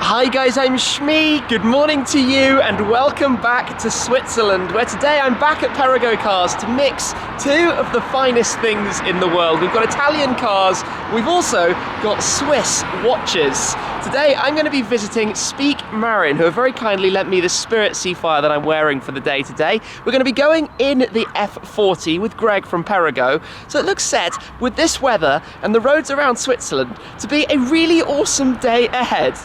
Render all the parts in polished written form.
Hi guys, I'm Shmee. Good morning to you and welcome back to Switzerland, where today I'm back at Perego Cars to mix two of the finest things in the world. We've got Italian cars, we've also got Swiss watches. Today I'm going to be visiting Speake-Marin, who have very kindly lent me the Spirit Seafire that I'm wearing for the day today. We're going to be going in the F40 with Greg from Perego, so it looks set with this weather and the roads around Switzerland to be a really awesome day ahead.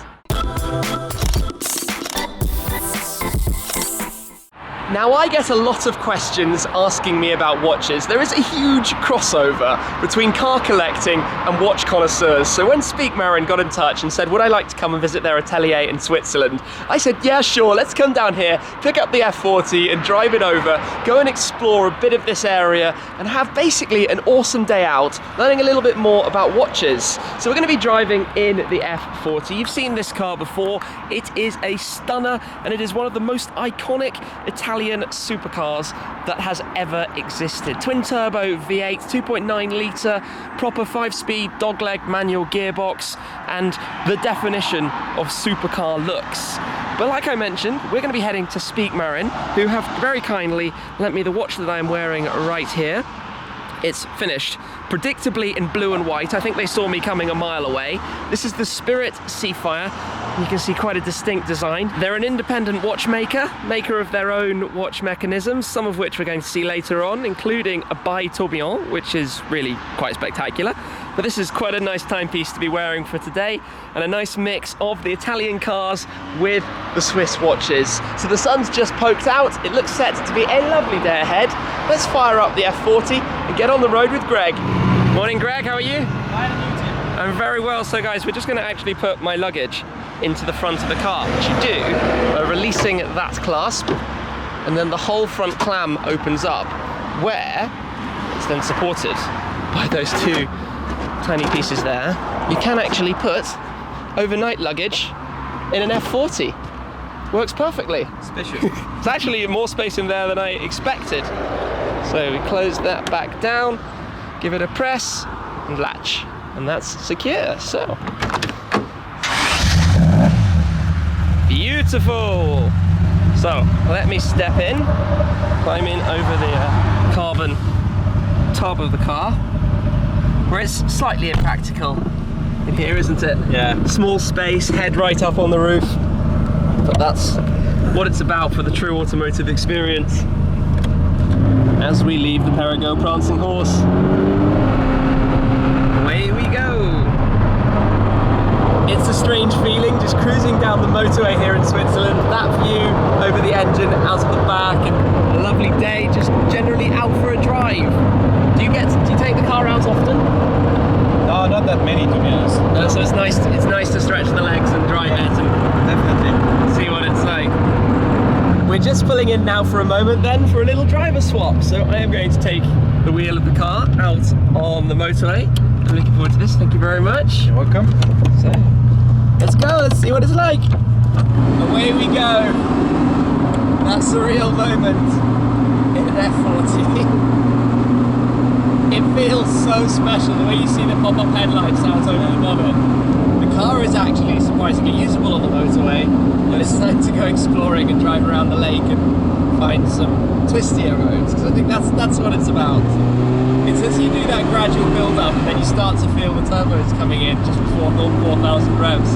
Now, I get a lot of questions asking me about watches. There is a huge crossover between car collecting and watch connoisseurs. So when Speake-Marin got in touch and said, would I like to come and visit their atelier in Switzerland? I said, yeah, sure, let's come down here, pick up the F40 and drive it over, go and explore a bit of this area and have basically an awesome day out, learning a little bit more about watches. So we're going to be driving in the F40. You've seen this car before. It is a stunner and it is one of the most iconic Italian supercars that has ever existed. Twin turbo V8, 2.9 litre, proper 5-speed dogleg manual gearbox, and the definition of supercar looks. But like I mentioned, we're going to be heading to Speake-Marin, who have very kindly lent me the watch that I am wearing right here. It's finished predictably in blue and white. I think they saw me coming a mile away. This is the Spirit Seafire. You can see quite a distinct design. They're an independent watchmaker, maker of their own watch mechanisms, some of which we're going to see later on, including a bi-tourbillon, which is really quite spectacular. But this is quite a nice timepiece to be wearing for today, and a nice mix of the Italian cars with the Swiss watches. So the sun's just poked out. It looks set to be a lovely day ahead. Let's fire up the F40 and get on the road with Greg. Morning, Greg, how are you? Fine, and you too? I'm very well. So guys, we're just going to actually put my luggage into the front of the car, which you do by releasing that clasp, and then the whole front clam opens up, where it's then supported by those two tiny pieces there. You can actually put overnight luggage in an F40. Works perfectly. Special. It's actually more space in there than I expected. So we close that back down, give it a press and latch, and that's secure. So beautiful. So let me step in, climb in over the carbon top of the car, where it's slightly impractical in here, isn't it? Yeah. Small space, head right up on the roof, but that's what it's about for the true automotive experience. As we leave the Perego prancing horse, away we go. It's a strange feeling just cruising down the motorway here in Switzerland. That view over the engine, out of the back, and a lovely day, just generally out for a drive. Do you take the car out often? No, not that many, to be honest. So it's nice to stretch the legs and drive it and Definitely. see what it's like. We're just pulling in now for a moment then for a little driver swap. So I am going to take the wheel of the car out on the motorway. I'm looking forward to this, thank you very much. You're welcome. So, let's go, let's see what it's like. Away we go. That's the real moment in an F40. It feels so special, the way you see the pop-up headlights out over the bonnet. The car is actually surprisingly usable on the motorway, but it's time to go exploring and drive around the lake and find some twistier roads, because I think that's what it's about. It's as you do that gradual build-up and then you start to feel the turbos coming in just before 4,000 revs.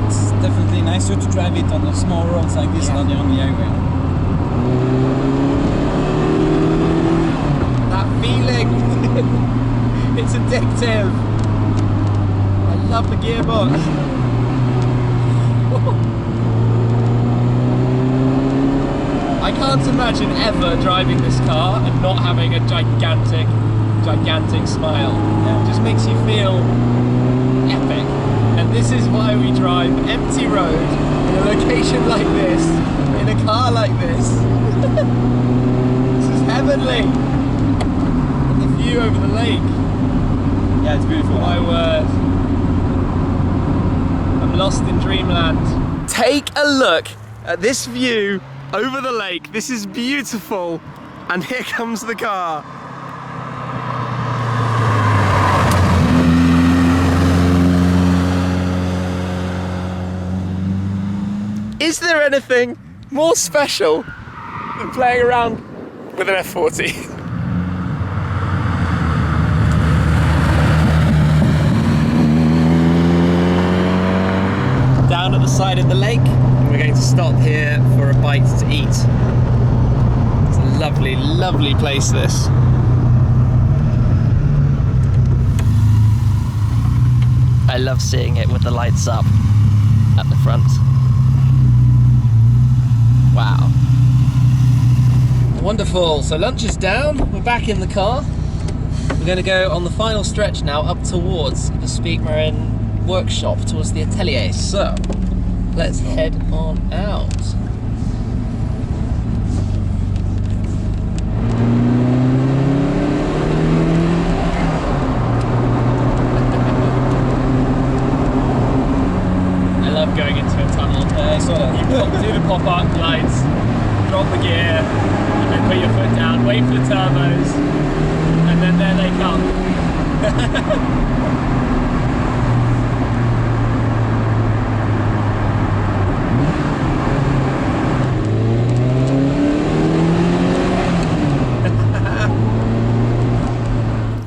It's definitely nicer to drive it on the small roads like this, not on the highway. Feeling. It's addictive. I love the gearbox. I can't imagine ever driving this car and not having a gigantic smile. It just makes you feel epic. And this is why we drive empty road in a location like this, in a car like this. This is heavenly. View over the lake. Yeah, it's beautiful. My word. I'm lost in dreamland. Take a look at this view over the lake. This is beautiful. And here comes the car. Is there anything more special than playing around with an F40? Down at the side of the lake, and we're going to stop here for a bite to eat. It's a lovely, lovely place, this. I love seeing it with the lights up at the front. Wow. Wonderful. So lunch is down. We're back in the car. We're going to go on the final stretch now up towards the Speake-Marin workshop, towards the Atelier. So let's head on out. Going into a tunnel. You do the pop-up lights, drop the gear, and then put your foot down, wait for the turbos, and then there they come.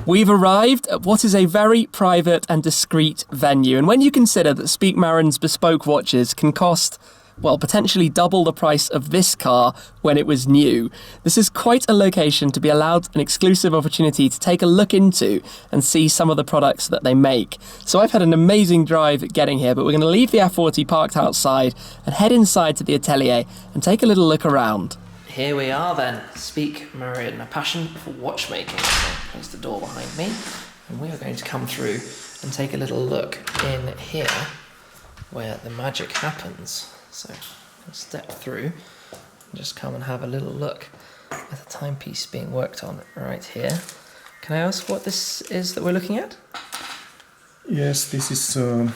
We've arrived at what is a very private and discreet venue, and when you consider that Speake-Marin's bespoke watches can cost, well, potentially double the price of this car when it was new, this is quite a location to be allowed an exclusive opportunity to take a look into and see some of the products that they make. So I've had an amazing drive getting here, but we're going to leave the F40 parked outside and head inside to the Atelier and take a little look around. Here we are then, Speake-Marin, a passion for watchmaking. So close the door behind me, and we are going to come through and take a little look in here where the magic happens. So I'll step through and just come and have a little look at the timepiece being worked on right here. Can I ask what this is that we're looking at? Yes, this is a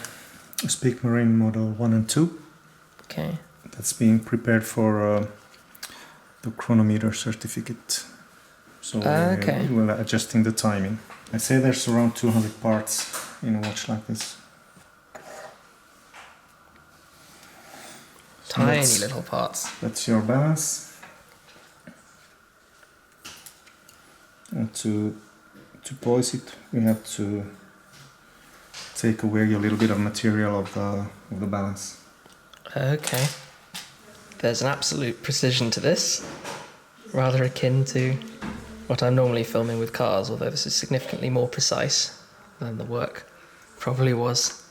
Speake-Marin model 1 and 2. Okay. That's being prepared for the chronometer certificate. So okay. We're adjusting the timing. I'd say there's around 200 parts in a watch like this. So tiny little parts. That's your balance. And to poise it, we have to take away a little bit of material of the balance. Okay. There's an absolute precision to this, rather akin to what I'm normally filming with cars, although this is significantly more precise than the work probably was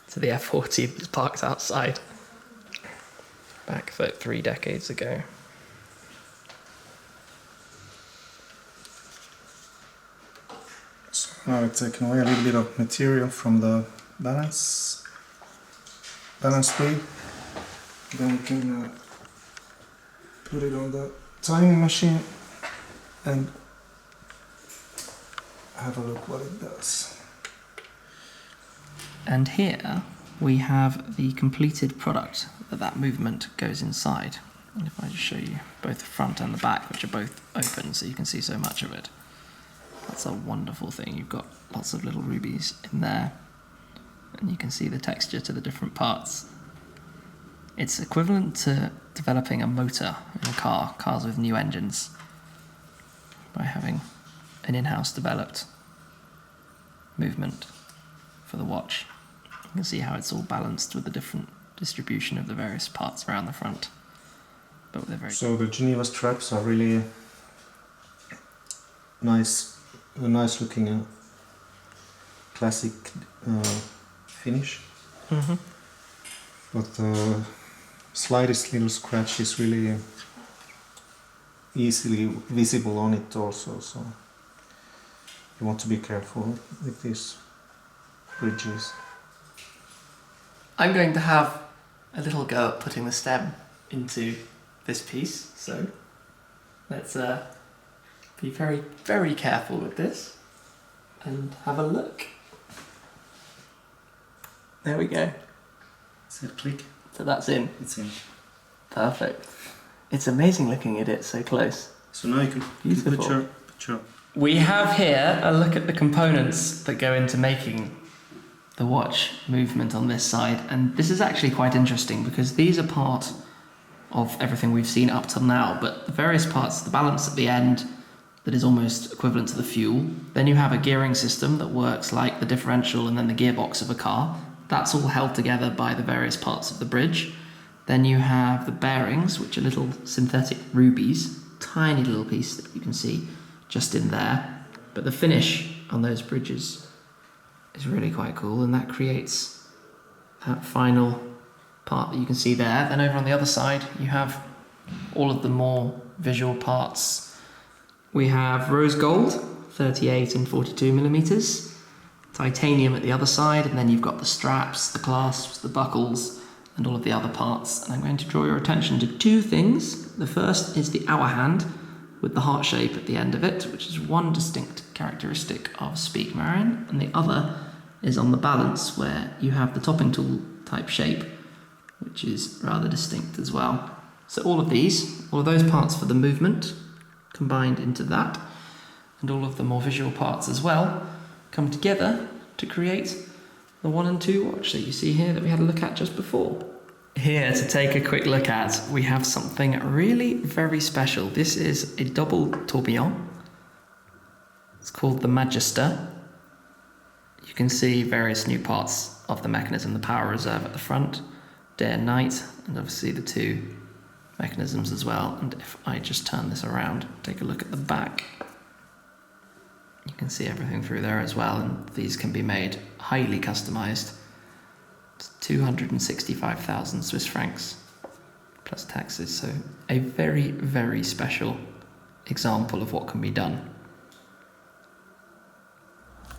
to the F40 that was parked outside back about 3 decades ago. So now we've taken away a little bit of material from the balance wheel. Then we can put it on the timing machine and have a look what it does. And here we have the completed product that movement goes inside. And if I just show you both the front and the back, which are both open so you can see so much of it. That's a wonderful thing. You've got lots of little rubies in there, and you can see the texture to the different parts. It's equivalent to developing a motor in a car, cars with new engines, by having an in-house developed movement for the watch. You can see how it's all balanced with the different distribution of the various parts around the front. But they're very So the Geneva straps are really nice looking classic finish. Mm-hmm. But the slightest little scratch is really easily visible on it also, so you want to be careful with these bridges. I'm going to have a little go at putting the stem into this piece, so let's be very, very careful with this and have a look. There we go. Is it click? So that's in. It's in. Perfect. It's amazing looking at it so close. So now you can put your... We have here a look at the components that go into making the watch movement on this side, and this is actually quite interesting because these are part of everything we've seen up till now, but the various parts, the balance at the end that is almost equivalent to the fuel. Then you have a gearing system that works like the differential and then the gearbox of a car. That's all held together by the various parts of the bridge. Then you have the bearings, which are little synthetic rubies, tiny little piece that you can see just in there. But the finish on those bridges is really quite cool, and that creates that final part that you can see there. Then over on the other side, you have all of the more visual parts. We have rose gold, 38 and 42 millimeters, titanium at the other side, and then you've got the straps, the clasps, the buckles, and all of the other parts. And I'm going to draw your attention to two things. The first is the hour hand with the heart shape at the end of it, which is one distinct characteristic of Speake-Marin, and the other is on the balance where you have the topping tool type shape, which is rather distinct as well. So all of those parts for the movement combined into that, and all of the more visual parts as well come together to create the 1 and 2 watch that you see here that we had a look at just before. Here to take a quick look at, we have something really very special. This is a double tourbillon. It's called the Magister. You can see various new parts of the mechanism, the power reserve at the front, day and night, and obviously the two mechanisms as well. And if I just turn this around, take a look at the back, you can see everything through there as well, and these can be made highly customized. It's 265,000 Swiss francs plus taxes, so a very, very special example of what can be done.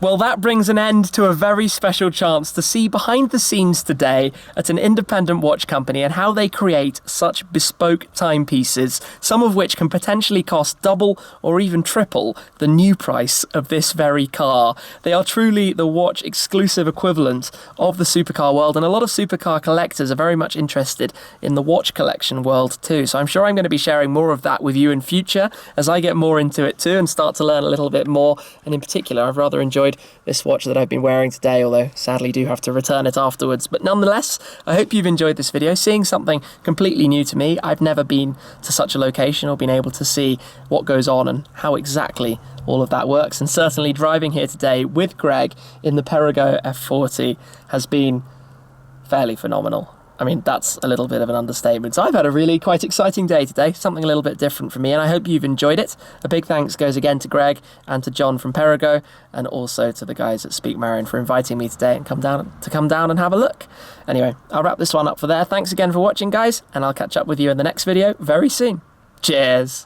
Well, that brings an end to a very special chance to see behind the scenes today at an independent watch company and how they create such bespoke timepieces, some of which can potentially cost double or even triple the new price of this very car. They are truly the watch exclusive equivalent of the supercar world, and a lot of supercar collectors are very much interested in the watch collection world too. So I'm sure I'm going to be sharing more of that with you in future as I get more into it too and start to learn a little bit more. And in particular, I've rather enjoyed this watch that I've been wearing today, although sadly do have to return it afterwards. But nonetheless, I hope you've enjoyed this video, seeing something completely new to me. I've never been to such a location or been able to see what goes on and how exactly all of that works. And certainly driving here today with Greg in the Perego F40 has been fairly phenomenal. I mean, that's a little bit of an understatement. So I've had a really quite exciting day today, something a little bit different for me, and I hope you've enjoyed it. A big thanks goes again to Greg and to John from Perego, and also to the guys at Speake-Marin for inviting me today and come down and have a look. Anyway, I'll wrap this one up for there. Thanks again for watching, guys, and I'll catch up with you in the next video very soon. Cheers!